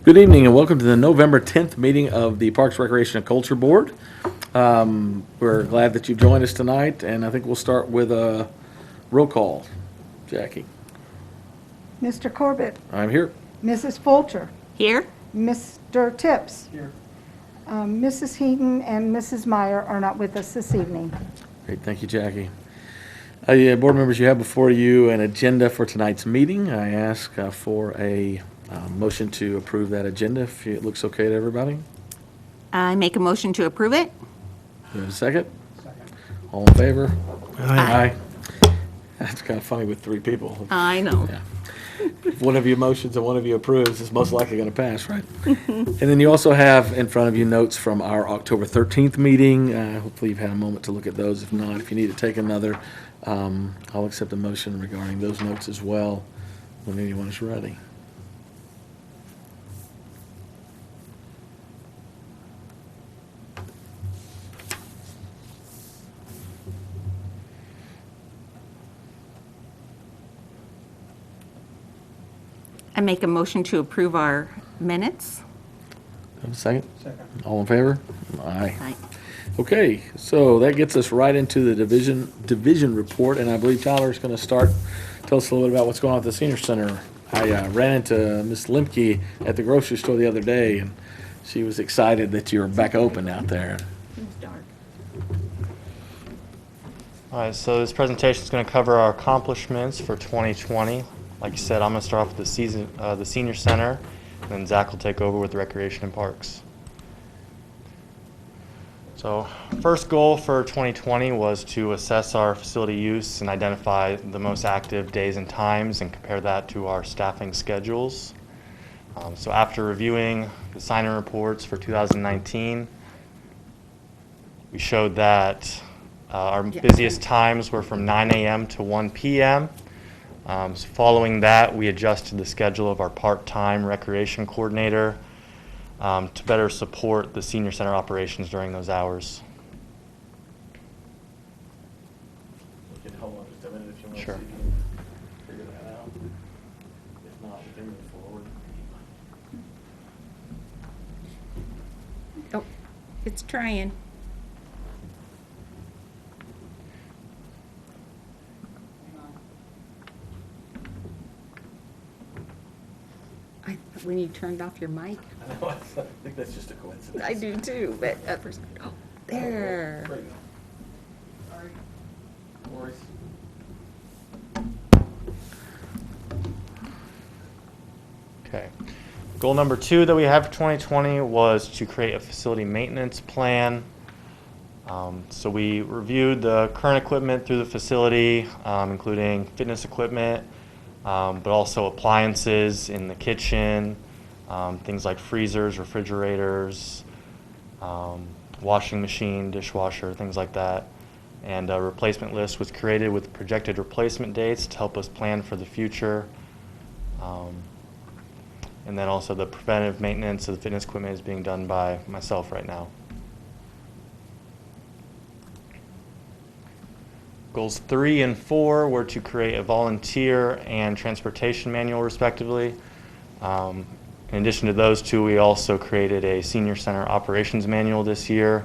Good evening and welcome to the November 10th meeting of the Parks, Recreation, and Culture Board. We're glad that you've joined us tonight, and I think we'll start with a roll call. Jackie. Mr. Corbett. I'm here. Mrs. Fulcher. Here. Mr. Tips. Here. Mrs. Heaton and Mrs. Meyer are not with us this evening. Great, thank you, Jackie. Board members, you have before you an agenda for tonight's meeting. I ask for a motion to approve that agenda, if it looks okay to everybody. I make a motion to approve it. Do you have a second? Second. All in favor? Aye. That's kind of funny with three people. I know. Yeah. If one of you motions and one of you approves, it's most likely going to pass, right? And then you also have in front of you notes from our October 13th meeting. Hopefully you've had a moment to look at those. If not, if you need to take another, I'll accept a motion regarding those notes as well when anyone is ready. I make a motion to approve our minutes. Have a second? Second. All in favor? Aye. Aye. Okay, so that gets us right into the division report, and I believe Tyler's going to start. Tell us a little bit about what's going on at the senior center. I ran into Miss Limke at the grocery store the other day, and she was excited that you're back open out there. It's dark. All right, so this presentation is going to cover our accomplishments for 2020. Like you said, I'm going to start off with the senior center, and then Zach will take over with recreation and parks. So first goal for 2020 was to assess our facility use and identify the most active days and times and compare that to our staffing schedules. So after reviewing the sign-in reports for 2019, we showed that our busiest times were from 9 a.m. to 1 p.m. So following that, we adjusted the schedule of our part-time recreation coordinator to better support the senior center operations during those hours. We can hold on just a minute if you want Sure. to see if you can figure that out. If not, we can move forward. Oh, it's trying. When you turned off your mic. I know, I think that's just a coincidence. I do too, but at first, oh, there. There you go. Sorry. No worries. Okay. Goal number 2 that we have for 2020 was to create a facility maintenance plan. So we reviewed the current equipment through the facility, including fitness equipment, but also appliances in the kitchen, things like freezers, refrigerators, washing machine, dishwasher, things like that. And a replacement list was created with projected replacement dates to help us plan for the future. And then also the preventive maintenance of the fitness equipment is being done by myself right now. Goals 3 and 4 were to create a volunteer and transportation manual, respectively. In addition to those two, we also created a senior center operations manual this year.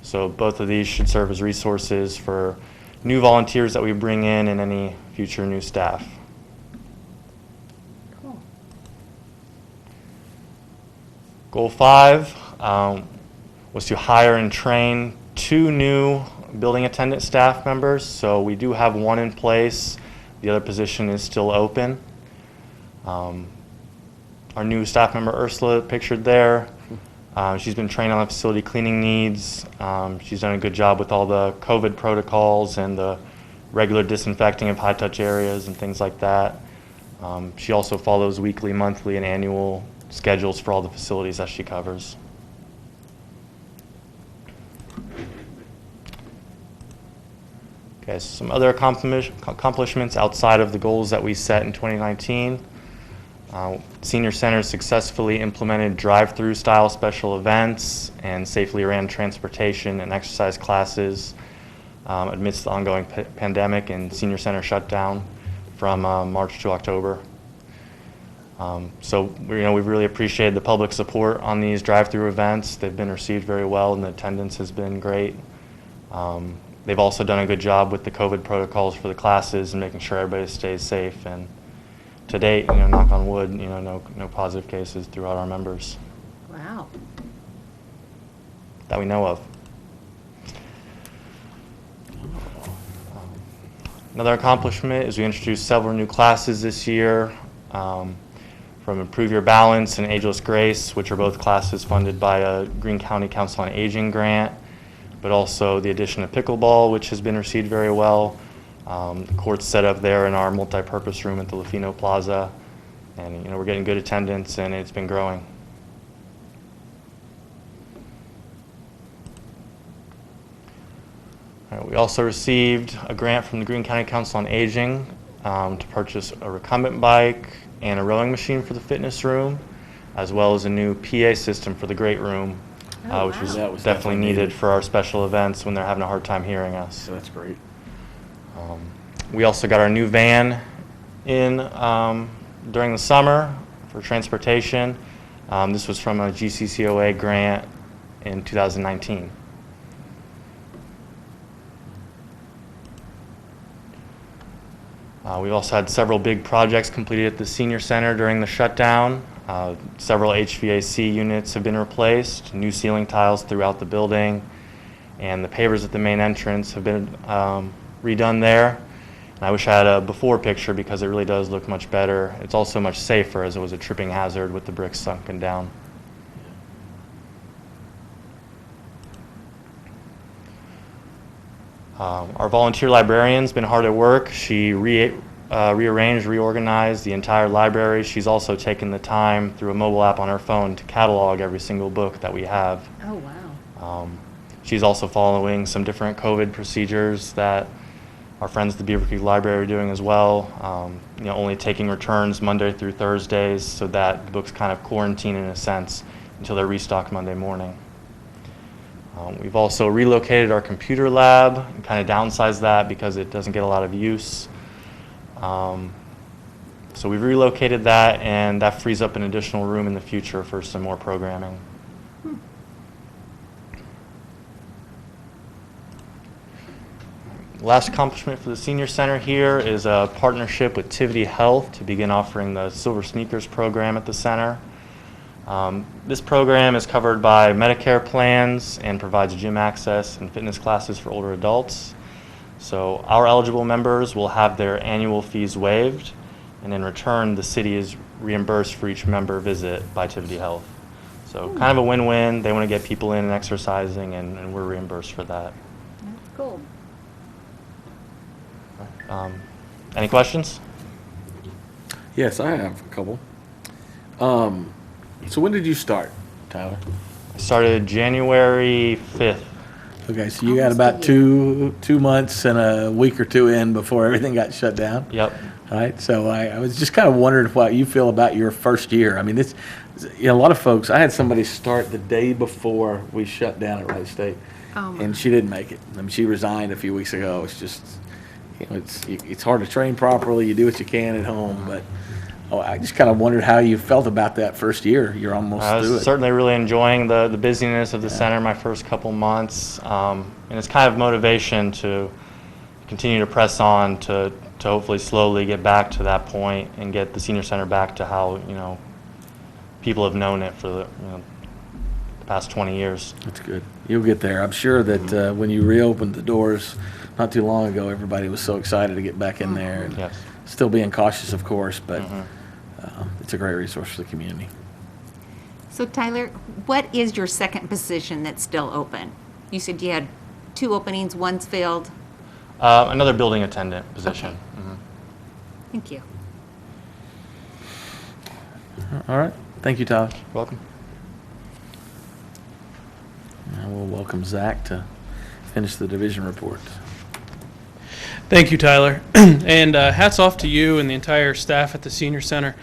So both of these should serve as resources for new volunteers that we bring in and any future new staff. Cool. Goal 5 was to hire and train 2 new building attendant staff members. So we do have 1 in place. The other position is still open. Our new staff member, Ursula, pictured there. She's been trained on the facility cleaning needs. She's done a good job with all the COVID protocols and the regular disinfecting of high-touch areas and things like that. She also follows weekly, monthly, and annual schedules for all the facilities that she covers. Okay, so some other accomplishments outside of the goals that we set in 2019. Senior Center successfully implemented drive-through style special events and safely ran transportation and exercise classes amidst the ongoing pandemic and Senior Center shutdown from March to October. So we've really appreciated the public support on these drive-through events. They've been received very well, and the attendance has been great. They've also done a good job with the COVID protocols for the classes and making sure everybody stays safe. And to date, knock on wood, no positive cases throughout our members Wow. that we know of. Another accomplishment is we introduced several new classes this year, from Improve Your Balance and Ageless Grace, which are both classes funded by a Greene County Council on Aging grant, but also the addition of pickleball, which has been received very well. The court's set up there in our multi-purpose room at the Lafino Plaza, and we're getting good attendance, and it's been growing. We also received a grant from the Greene County Council on Aging to purchase a recumbent bike and a rowing machine for the fitness room, as well as a new PA system for the great room, which was That was definitely needed for our special events when they're having a hard time hearing us. So that's great. We also got our new van in during the summer for transportation. This was from a GCCOA grant in 2019. We've also had several big projects completed at the senior center during the shutdown. Several HVAC units have been replaced, new ceiling tiles throughout the building, and the pavers at the main entrance have been redone there. And I wish I had a before picture because it really does look much better. It's also much safer as it was a tripping hazard with the bricks sunken down. Our volunteer librarian's been hard at work. She rearranged, reorganized the entire library. She's also taken the time through a mobile app on her phone to catalog every single book that we have. Oh, wow. She's also following some different COVID procedures that our friends at the Beavercreek Library are doing as well. Only taking returns Monday through Thursdays so that the books kind of quarantine in a sense until they're restocked Monday morning. We've also relocated our computer lab and kind of downsized that because it doesn't get a lot of use. So we've relocated that, and that frees up an additional room in the future for some more programming. Last accomplishment for the Senior Center here is a partnership with Tivity Health to begin offering the Silver Sneakers program at the center. This program is covered by Medicare plans and provides gym access and fitness classes for older adults. So our eligible members will have their annual fees waived, and in return the city is reimbursed for each member visit by Tivity Health. So kind of a win-win. They want to get people in and exercising, and we're reimbursed for that. Cool. Any questions? Yes, I have a couple. So when did you start, Tyler? I started January 5th. Okay, so you got Almost about a year. two months and a week or two in before everything got shut down. Yep. All right, so I was just kind of wondering what you feel about your first year. I mean, a lot of folks, I had somebody start the day before we shut down at Wright State, Oh, my. and she didn't make it. I mean, she resigned a few weeks ago. It's just, it's hard to train properly. You do what you can at home, but I just kind of wondered how you felt about that first year. You're almost I through was it. certainly really enjoying the busyness of the center my first couple months, and it's kind of motivation to continue to press on to hopefully slowly get back to that point and get the senior center back to how people have known it for the past 20 years. That's good. You'll get there. I'm sure that when you reopened the doors not too long ago, everybody was so excited to get back in there. And Yes. still being cautious, of course, but it's a great resource for the community. So Tyler, what is your second position that's still open? You said you had 2 openings, one's filled. Another building attendant position. Okay. Mhm. Thank you. All right. Thank you, Tyler. You're welcome. Now we'll welcome Zach to finish the division report. Thank you, Tyler. And hats off to you and the entire staff at the Senior Center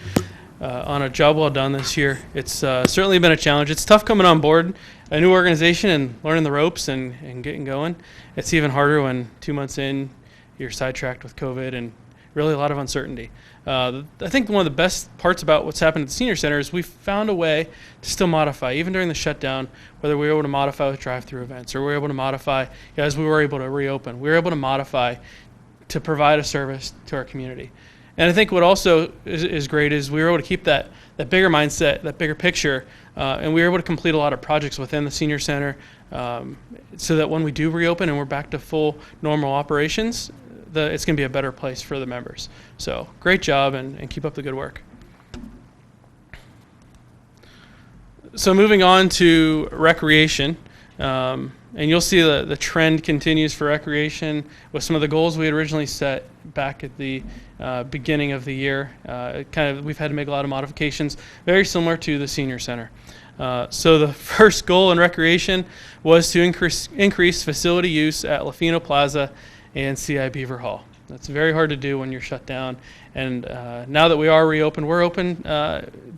on a job well done this year. It's certainly been a challenge. It's tough coming on board a new organization and learning the ropes and getting going. It's even harder when 2 months in, you're sidetracked with COVID and really a lot of uncertainty. I think one of the best parts about what's happened at the Senior Center is we found a way to still modify, even during the shutdown, whether we were able to modify with drive-through events or we were able to modify as we were able to reopen. We were able to modify to provide a service to our community. And I think what also is great is we were able to keep that bigger mindset, that bigger picture, and we were able to complete a lot of projects within the Senior Center so that when we do reopen and we're back to full normal operations, it's going to be a better place for the members. So great job and keep up the good work. So moving on to recreation, and you'll see the trend continues for recreation with some of the goals we had originally set back at the beginning of the year. We've had to make a lot of modifications, very similar to the Senior Center. So the first goal in recreation was to increase facility use at Lafino Plaza and CI Beaver Hall. That's very hard to do when you're shut down. And now that we are reopened, we're open,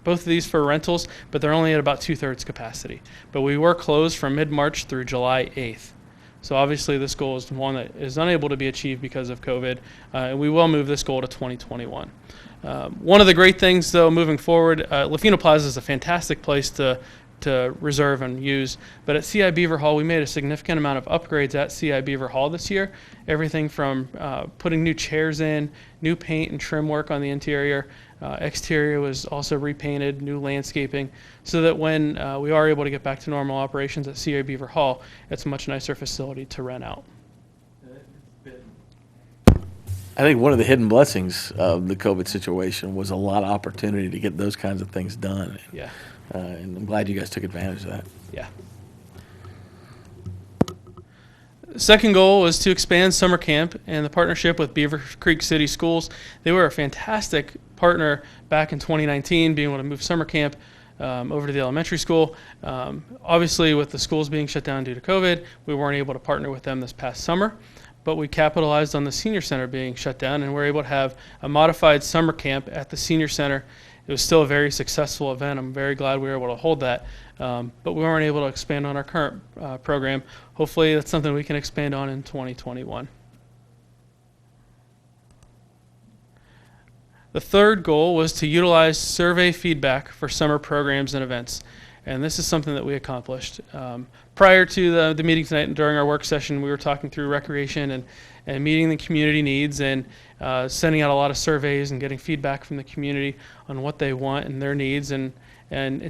both of these for rentals, but they're only at about 2/3 capacity. But we were closed from mid-March through July 8th. So obviously this goal is one that is unable to be achieved because of COVID, and we will move this goal to 2021. One of the great things, though, moving forward, Lafino Plaza is a fantastic place to reserve and use. But at CI Beaver Hall, we made a significant amount of upgrades at CI Beaver Hall this year. Everything from putting new chairs in, new paint and trim work on the interior. Exterior was also repainted, new landscaping, so that when we are able to get back to normal operations at CI Beaver Hall, it's a much nicer facility to rent out. I think one of the hidden blessings of the COVID situation was a lot of opportunity to get those kinds of things done. Yeah. And I'm glad you guys took advantage of that. Yeah. Second goal was to expand summer camp and the partnership with Beavercreek City Schools. They were a fantastic partner back in 2019, being able to move summer camp over to the elementary school. Obviously, with the schools being shut down due to COVID, we weren't able to partner with them this past summer, but we capitalized on the Senior Center being shut down, and we're able to have a modified summer camp at the Senior Center. It was still a very successful event. I'm very glad we were able to hold that, but we weren't able to expand on our current program. Hopefully that's something we can expand on in 2021. The third goal was to utilize survey feedback for summer programs and events, and this is something that we accomplished. Prior to the meeting tonight and during our work session, we were talking through recreation and meeting the community needs and sending out a lot of surveys and getting feedback from the community on what they want and their needs and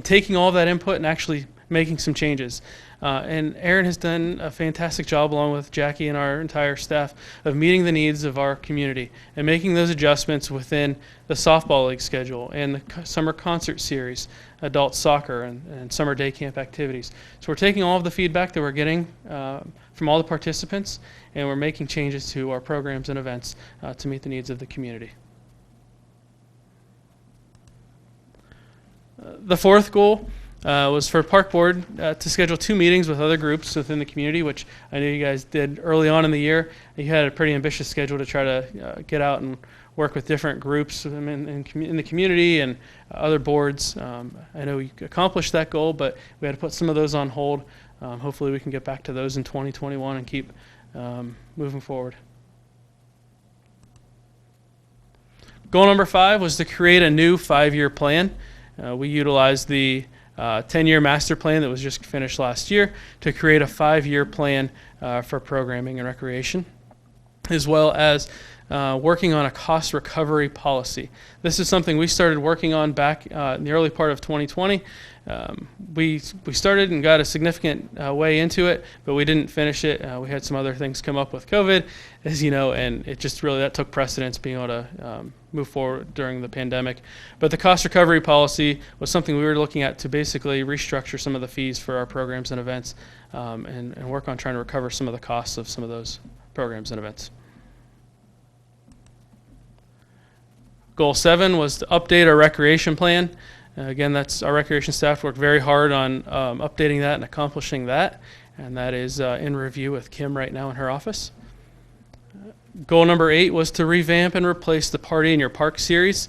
taking all of that input and actually making some changes. And Aaron has done a fantastic job along with Jackie and our entire staff of meeting the needs of our community and making those adjustments within the softball league schedule and the summer concert series, adult soccer and summer day camp activities. So we're taking all of the feedback that we're getting from all the participants, and we're making changes to our programs and events to meet the needs of the community. The fourth goal was for Park Board to schedule 2 meetings with other groups within the community, which I know you guys did early on in the year. You had a pretty ambitious schedule to try to get out and work with different groups in the community and other boards. I know we accomplished that goal, but we had to put some of those on hold. Hopefully we can get back to those in 2021 and keep moving forward. Goal number 5 was to create a new 5-year plan. We utilized the 10-year master plan that was just finished last year to create a 5-year plan for programming and recreation, as well as working on a cost recovery policy. This is something we started working on back in the early part of 2020. We started and got a significant way into it, but we didn't finish it. We had some other things come up with COVID, as you know, and it just really, that took precedence being able to move forward during the pandemic. But the cost recovery policy was something we were looking at to basically restructure some of the fees for our programs and events and work on trying to recover some of the costs of some of those programs and events. Goal 7 was to update our recreation plan. Again, that's our recreation staff worked very hard on updating that and accomplishing that, and that is in review with Kim right now in her office. Goal number 8 was to revamp and replace the Party in Your Park series,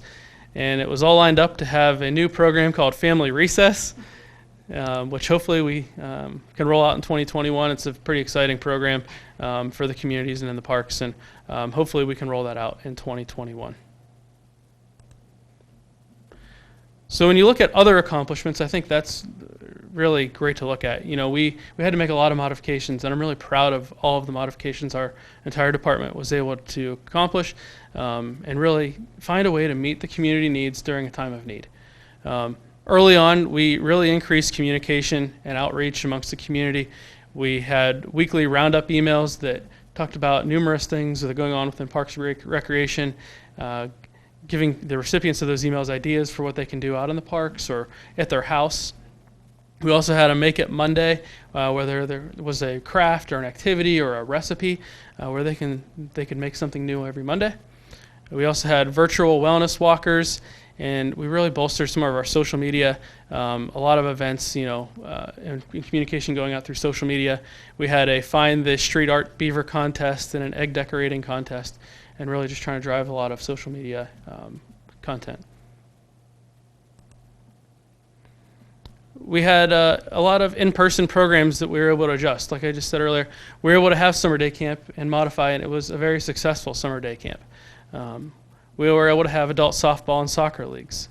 and it was all lined up to have a new program called Family Recess. which hopefully we can roll out in 2021. It's a pretty exciting program for the communities and in the parks, and hopefully we can roll that out in 2021. So when you look at other accomplishments, I think that's really great to look at. We had to make a lot of modifications, and I'm really proud of all of the modifications our entire department was able to accomplish and really find a way to meet the community needs during a time of need. Early on, we really increased communication and outreach amongst the community. We had weekly roundup emails that talked about numerous things that are going on within Parks and Recreation, giving the recipients of those emails ideas for what they can do out in the parks or at their house. We also had a Make It Monday, where there was a craft or an activity or a recipe where they could make something new every Monday. We also had virtual wellness walkers, and we really bolstered some of our social media. A lot of events, and communication going out through social media. We had a Find the Street Art Beaver contest and an egg decorating contest, and really just trying to drive a lot of social media content. We had a lot of in-person programs that we were able to adjust. Like I just said earlier, we were able to have summer day camp and modify, and it was a very successful summer day camp. We were able to have adult softball and soccer leagues.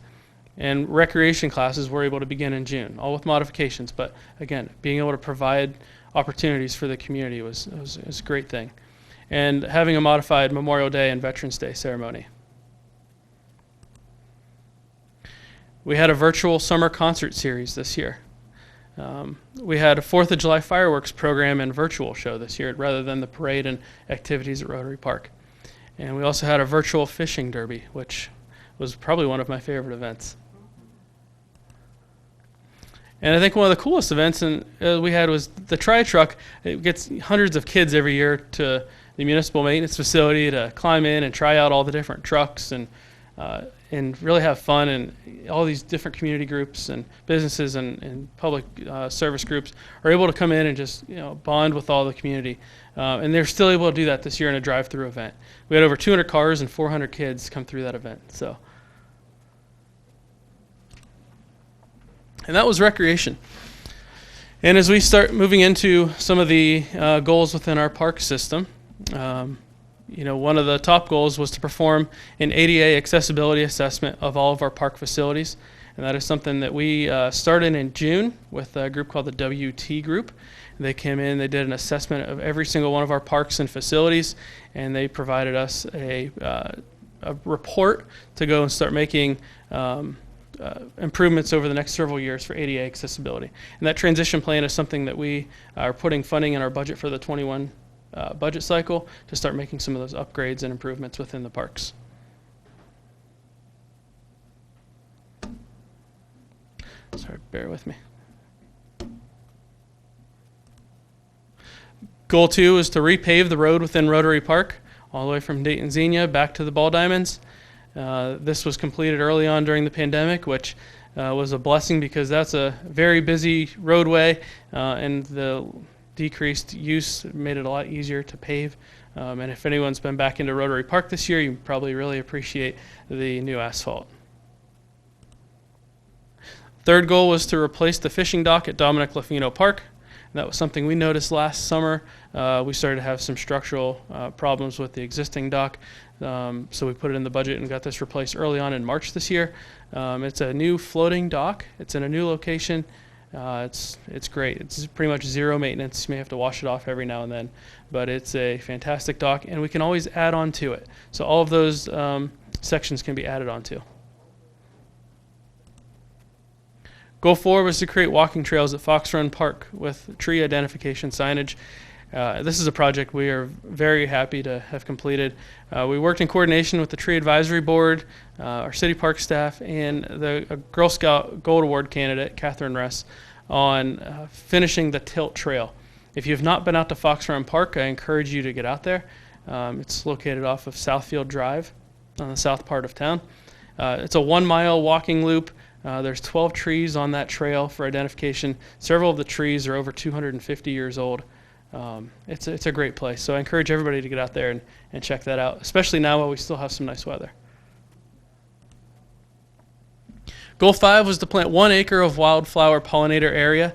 And recreation classes were able to begin in June, all with modifications. But again, being able to provide opportunities for the community was a great thing. And having a modified Memorial Day and Veterans Day ceremony. We had a virtual summer concert series this year. We had a 4th of July fireworks program and virtual show this year rather than the parade and activities at Rotary Park. And we also had a virtual fishing derby, which was probably one of my favorite events. And I think one of the coolest events we had was the Tri-Truck. It gets hundreds of kids every year to the municipal maintenance facility to climb in and try out all the different trucks and really have fun. And all these different community groups and businesses and public service groups are able to come in and just bond with all the community. And they're still able to do that this year in a drive-through event. We had over 200 cars and 400 kids come through that event. And that was recreation. And as we start moving into some of the goals within our park system, one of the top goals was to perform an ADA accessibility assessment of all of our park facilities. And that is something that we started in June with a group called the WT Group. They came in, they did an assessment of every single one of our parks and facilities, and they provided us a report to go and start making improvements over the next several years for ADA accessibility. And that transition plan is something that we are putting funding in our budget for the 21 budget cycle to start making some of those upgrades and improvements within the parks. Sorry, bear with me. Goal 2 is to repave the road within Rotary Park, all the way from Dayton Xenia back to the Ball Diamonds. This was completed early on during the pandemic, which was a blessing because that's a very busy roadway, and the decreased use made it a lot easier to pave. And if anyone's been back into Rotary Park this year, you probably really appreciate the new asphalt. Third goal was to replace the fishing dock at Dominic Lafino Park. That was something we noticed last summer. We started to have some structural problems with the existing dock, so we put it in the budget and got this replaced early on in March this year. It's a new floating dock. It's in a new location. It's great. It's pretty much zero maintenance. You may have to wash it off every now and then, but it's a fantastic dock, and we can always add on to it. So all of those sections can be added onto. Goal 4 was to create walking trails at Fox Run Park with tree identification signage. This is a project we are very happy to have completed. We worked in coordination with the Tree Advisory Board, our city park staff, and the Girl Scout Gold Award candidate, Catherine Ress, on finishing the Tilt Trail. If you have not been out to Fox Run Park, I encourage you to get out there. It's located off of Southfield Drive on the south part of town. It's a 1-mile walking loop. There's 12 trees on that trail for identification. Several of the trees are over 250 years old. It's a great place. So I encourage everybody to get out there and check that out, especially now while we still have some nice weather. Goal 5 was to plant 1 acre of wildflower pollinator area.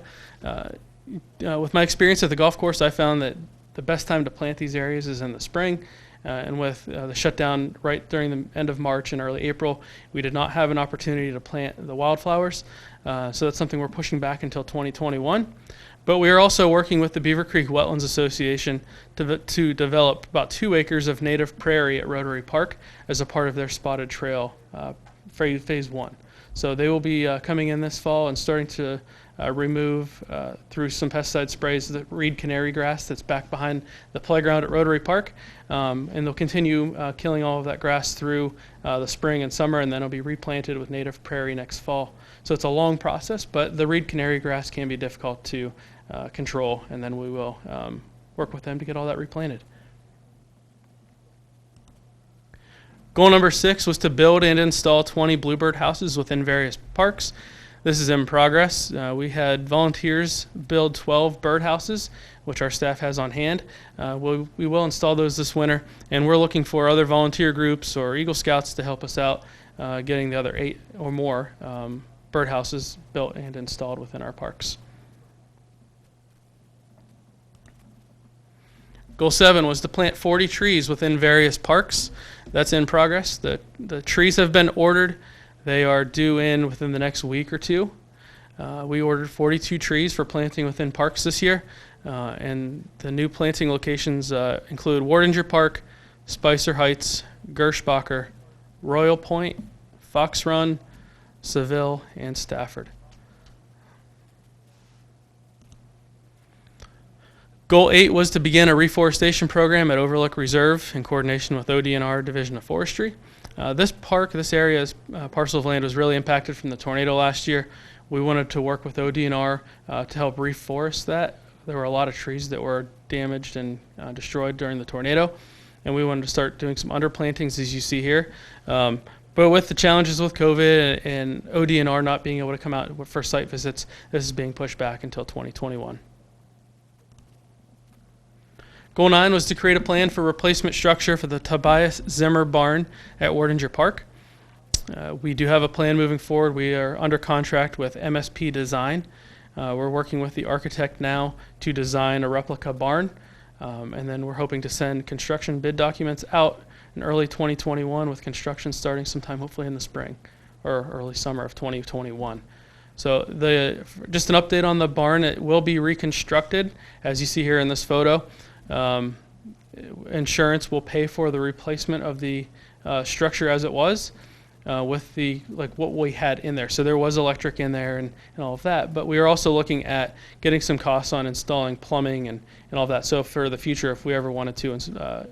With my experience at the golf course, I found that the best time to plant these areas is in the spring. And with the shutdown right during the end of March and early April, we did not have an opportunity to plant the wildflowers. So that's something we're pushing back until 2021. But we are also working with the Beavercreek Wetlands Association to develop about 2 acres of native prairie at Rotary Park as a part of their spotted trail phase 1. So they will be coming in this fall and starting to remove through some pesticide sprays the reed canary grass that's back behind the playground at Rotary Park. And they'll continue killing all of that grass through the spring and summer, and then it'll be replanted with native prairie next fall. So it's a long process, but the reed canary grass can be difficult to control, and then we will work with them to get all that replanted. Goal number 6 was to build and install 20 bluebird houses within various parks. This is in progress. We had volunteers build 12 birdhouses, which our staff has on hand. We will install those this winter, and we're looking for other volunteer groups or Eagle Scouts to help us out getting the other 8 or more birdhouses built and installed within our parks. Goal 7 was to plant 40 trees within various parks. That's in progress. The trees have been ordered. They are due in within the next week or two. We ordered 42 trees for planting within parks this year, and the new planting locations include Wardinger Park, Spicer Heights, Gershbacher, Royal Point, Fox Run, Seville, and Stafford. Goal 8 was to begin a reforestation program at Overlook Reserve in coordination with ODNR Division of Forestry. This area's parcel of land was really impacted from the tornado last year. We wanted to work with ODNR to help reforest that. There were a lot of trees that were damaged and destroyed during the tornado, and we wanted to start doing some underplantings, as you see here. But with the challenges with COVID and ODNR not being able to come out for site visits, this is being pushed back until 2021. Goal 9 was to create a plan for replacement structure for the Tobias Zimmer barn at Wardinger Park. We do have a plan moving forward. We are under contract with MSP Design. We're working with the architect now to design a replica barn, and then we're hoping to send construction bid documents out in early 2021 with construction starting sometime hopefully in the spring or early summer of 2021. So just an update on the barn, it will be reconstructed as you see here in this photo. Insurance will pay for the replacement of the structure as it was with what we had in there. So there was electric in there and all of that, but we are also looking at getting some costs on installing plumbing and all of that. So for the future, if we ever wanted to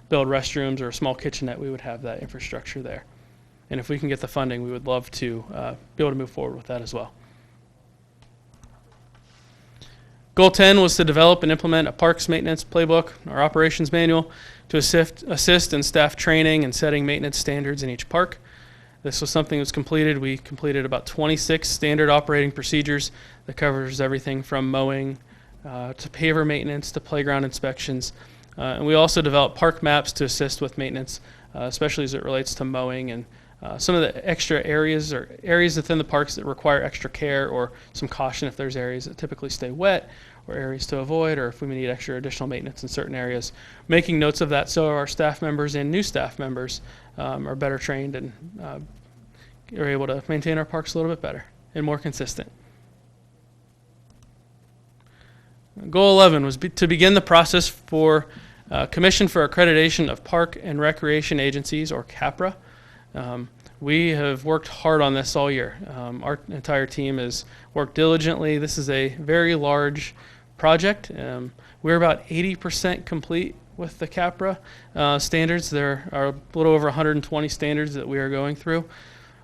build restrooms or a small kitchenette, we would have that infrastructure there. And if we can get the funding, we would love to be able to move forward with that as well. Goal 10 was to develop and implement a parks maintenance playbook, our operations manual, to assist in staff training and setting maintenance standards in each park. This was something that was completed. We completed about 26 standard operating procedures that covers everything from mowing to paver maintenance to playground inspections. And we also developed park maps to assist with maintenance, especially as it relates to mowing and some of the extra areas or areas within the parks that require extra care or some caution if there's areas that typically stay wet or areas to avoid, or if we need extra additional maintenance in certain areas. Making notes of that so our staff members and new staff members are better trained and are able to maintain our parks a little bit better and more consistent. Goal 11 was to begin the process for Commission for Accreditation of Park and Recreation Agencies, or CAPRA. We have worked hard on this all year. Our entire team has worked diligently. This is a very large project. We're about 80% complete with the CAPRA standards. There are a little over 120 standards that we are going through.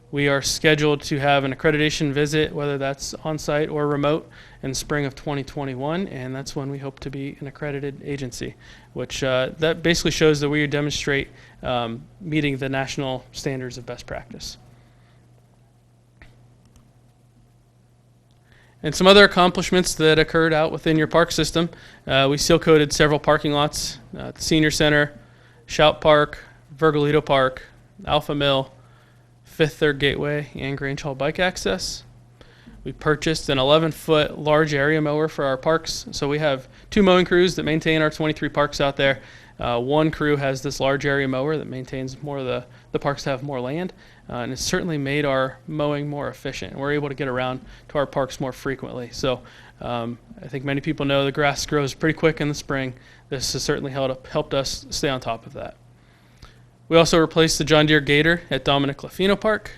We are scheduled to have an accreditation visit, whether that's on-site or remote, in spring of 2021, and that's when we hope to be an accredited agency, which that basically shows that we demonstrate meeting the national standards of best practice. And some other accomplishments that occurred out within your park system. We seal coated several parking lots, the Senior Center, Shout Park, Virgolito Park, Alpha Mill, Fifth Third Gateway and Grange Hall bike access. We purchased an 11-foot large area mower for our parks. So we have 2 mowing crews that maintain our 23 parks out there. One crew has this large area mower that maintains more of the parks to have more land. And it's certainly made our mowing more efficient. We're able to get around to our parks more frequently. So I think many people know the grass grows pretty quick in the spring. This has certainly helped us stay on top of that. We also replaced the John Deere Gator at Dominic Lafino Park.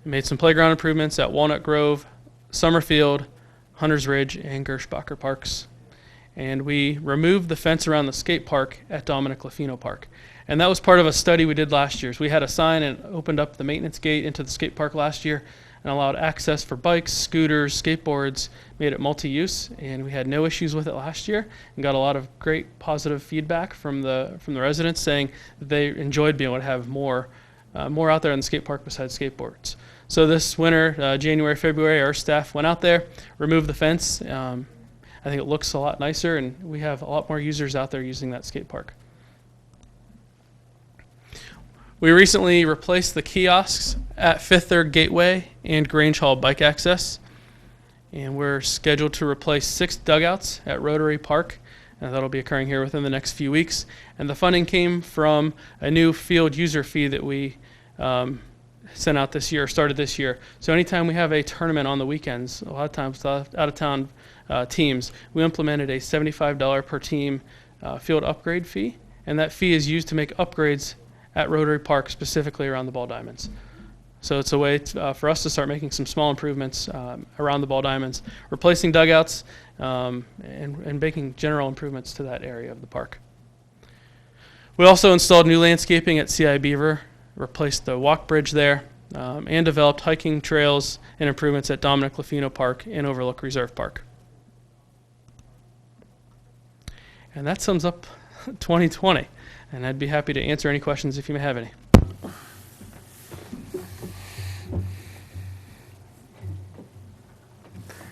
We made some playground improvements at Walnut Grove, Summerfield, Hunters Ridge, and Gershbacher parks. And we removed the fence around the skate park at Dominic Lafino Park. And that was part of a study we did last year. So we had a sign and opened up the maintenance gate into the skate park last year and allowed access for bikes, scooters, skateboards, made it multi-use, and we had no issues with it last year and got a lot of great positive feedback from the residents saying that they enjoyed being able to have more out there in the skate park besides skateboards. So this winter, January, February, our staff went out there, removed the fence. I think it looks a lot nicer, and we have a lot more users out there using that skate park. We recently replaced the kiosks at Fifth Third Gateway and Grange Hall bike access. And we're scheduled to replace 6 dugouts at Rotary Park. And that'll be occurring here within the next few weeks. And the funding came from a new field user fee that we sent out this year, started this year. So anytime we have a tournament on the weekends, a lot of times out-of-town teams, we implemented a $75 per team field upgrade fee. And that fee is used to make upgrades at Rotary Park, specifically around the ball diamonds. So it's a way for us to start making some small improvements around the ball diamonds, replacing dugouts, and making general improvements to that area of the park. We also installed new landscaping at CI Beaver, replaced the walk bridge there, and developed hiking trails and improvements at Dominic Lafino Park and Overlook Reserve Park. And that sums up 2020. And I'd be happy to answer any questions if you may have any.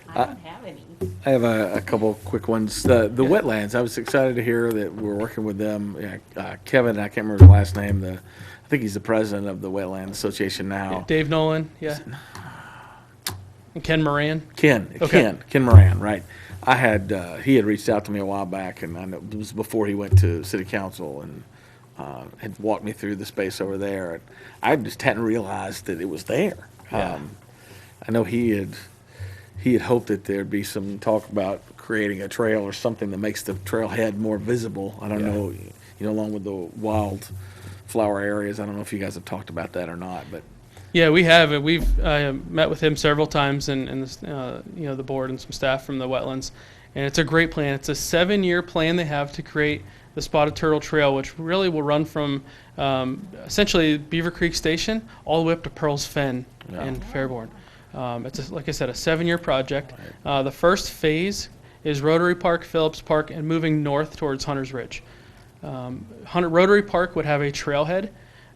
I don't have any. I have a couple quick ones. The wetlands, I was excited to hear that we're working with them. Kevin, I can't remember his last name. I think he's the president of the Wetland Association now. Dave Nolan, yeah. And Ken Moran. Ken Okay. Moran, right. He had reached out to me a while back, and I know it was before he went to city council, and had walked me through the space over there. And I just hadn't realized that it was there. Yeah. I know he had hoped that there'd be some talk about creating a trail or something that makes the trailhead more visible. I don't know, along with the wildflower areas. I don't know if you guys have talked about that or not, but. Yeah, we have. We've met with him several times, and the board and some staff from the wetlands, and it's a great plan. It's a 7-year plan they have to create the Spotted Turtle Trail, which really will run from essentially Beavercreek Station all the way up to Pearl's Fen in Fairborn. It's like I said, a 7-year project. The first phase is Rotary Park, Phillips Park, and moving north towards Hunters Ridge. Rotary Park would have a trailhead.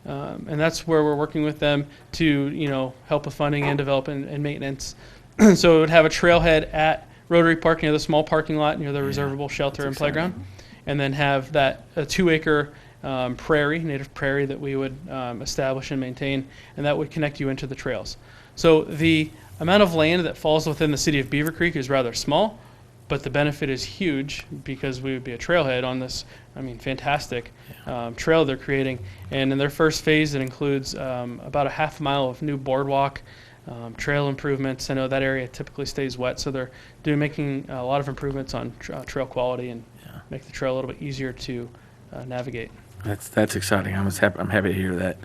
And that's where we're working with them to, help with funding and development and maintenance. So it would have a trailhead at Rotary Park near the small parking lot near the reservable shelter and playground, and then have a 2-acre native prairie that we would establish and maintain, and that would connect you into the trails. So the amount of land that falls within the city of Beavercreek is rather small, but the benefit is huge because we would be a trailhead on this, fantastic trail they're creating. And in their first phase, it includes about a half mile of new boardwalk, trail improvements. I know that area typically stays wet, so they're making a lot of improvements on trail quality and make the trail a little bit easier to navigate. That's exciting. I'm happy to hear that.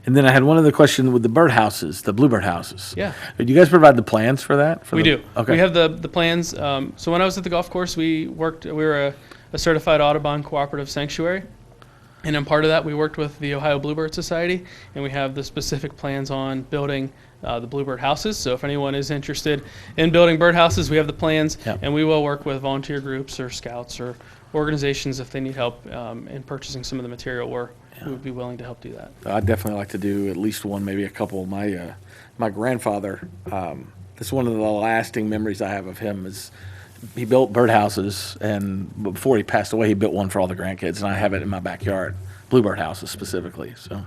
And then I had one other question with the birdhouses, the bluebird houses. Yeah. Do you guys provide the plans for that? We do. Okay. We have the plans. So when I was at the golf course, we were a certified Audubon cooperative sanctuary. And in part of that, we worked with the Ohio Bluebird Society, and we have the specific plans on building the bluebird houses. So if anyone is interested in building birdhouses, we have the plans, and we will work with volunteer groups or scouts or organizations if they need help in purchasing some of the material. We would be willing to help do that. I'd definitely like to do at least one, maybe a couple. My grandfather, that's one of the lasting memories I have of him is he built birdhouses, and before he passed away, he built one for all the grandkids, and I have it in my backyard, bluebird houses specifically. So,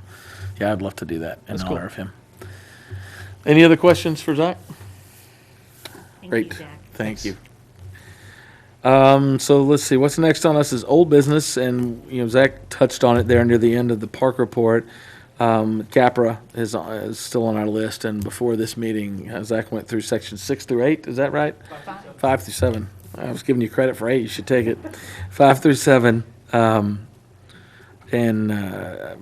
yeah, I'd love to do that in honor of him. Any other questions for Zach? Thank you, Great, Jack. thank you. So let's see, what's next on us is old business, and, Zach touched on it there near the end of the park report. Capra is still on our list, and before this meeting, Zach went through section 6 through 8, is that right? 5 through 7. I was giving you credit for 8, you should take it. 5 through 7. And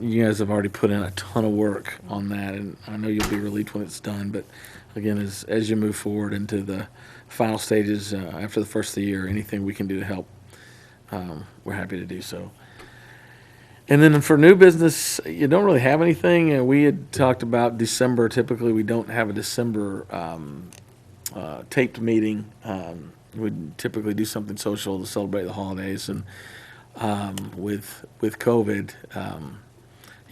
you guys have already put in a ton of work on that, and I know you'll be relieved when it's done, but again, as you move forward into the final stages after the first of the year, anything we can do to help, we're happy to do so. And then for new business, you don't really have anything. We had talked about December. Typically, we don't have a December taped meeting. We'd typically do something social to celebrate the holidays, and with COVID,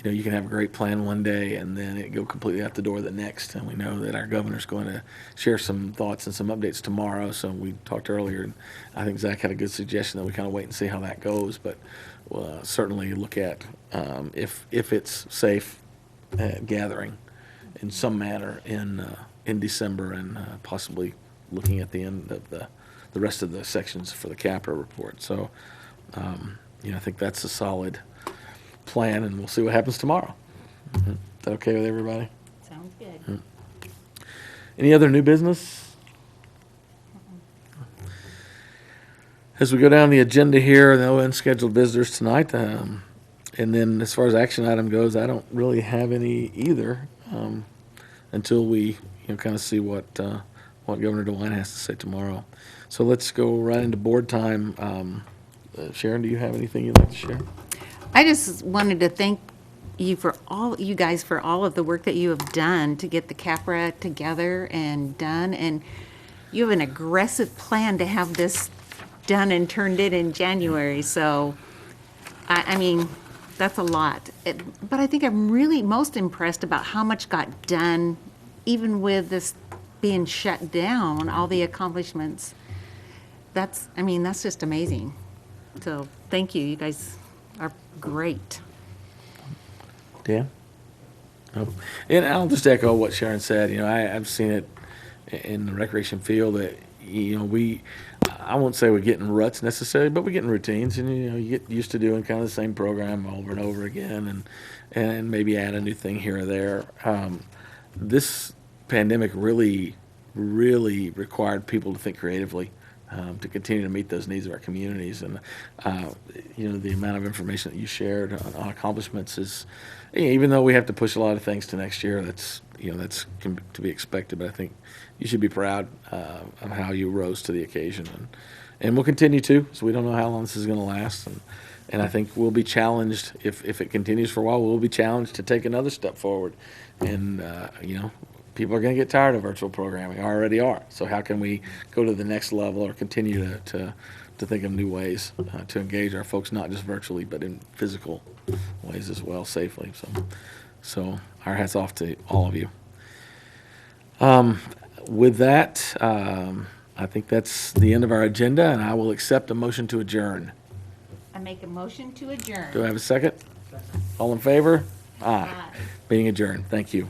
you can have a great plan one day and then it go completely out the door the next. And we know that our governor's going to share some thoughts and some updates tomorrow. So we talked earlier, and I think Zach had a good suggestion that we kind of wait and see how that goes. But we'll certainly look at if it's safe gathering in some manner in December, and possibly looking at the end of the rest of the sections for the Capra report. So, I think that's a solid plan, and we'll see what happens tomorrow. Is that okay with everybody? Sounds good. Any other new business? As we go down the agenda here, no unscheduled visitors tonight. And then as far as action item goes, I don't really have any either, until we kind of see what Governor DeWine has to say tomorrow. So let's go right into board time. Sharon, do you have anything you'd like to share? I just wanted to thank you guys for all of the work that you have done to get the Capra together and done. And you have an aggressive plan to have this done and turned in January. So, I mean, that's a lot. But I think I'm really most impressed about how much got done, even with this being shut down, all the accomplishments. That's just amazing. So, thank you. You guys are great. Dan? No. And I'll just echo what Sharon said. I've seen it in the recreation field that, I won't say we get in ruts necessarily, but we get in routines, and, you get used to doing kind of the same program over and over again, and maybe add a new thing here or there. This pandemic really, really required people to think creatively. To continue to meet those needs of our communities, and the amount of information that you shared on accomplishments is, even though we have to push a lot of things to next year, that's to be expected. But I think you should be proud of how you rose to the occasion, and we'll continue to. So we don't know how long this is going to last, and I think we'll be challenged if it continues for a while. We'll be challenged to take another step forward, and people are going to get tired of virtual programming, already are. So how can we go to the next level or continue to think of new ways to engage our folks, not just virtually, but in physical ways as well, safely. So our hats off to all of you. With that, I think that's the end of our agenda, and I will accept a motion to adjourn. I make a motion to adjourn. Do I have a second? All in favor? Aye. Meeting adjourned. Thank you.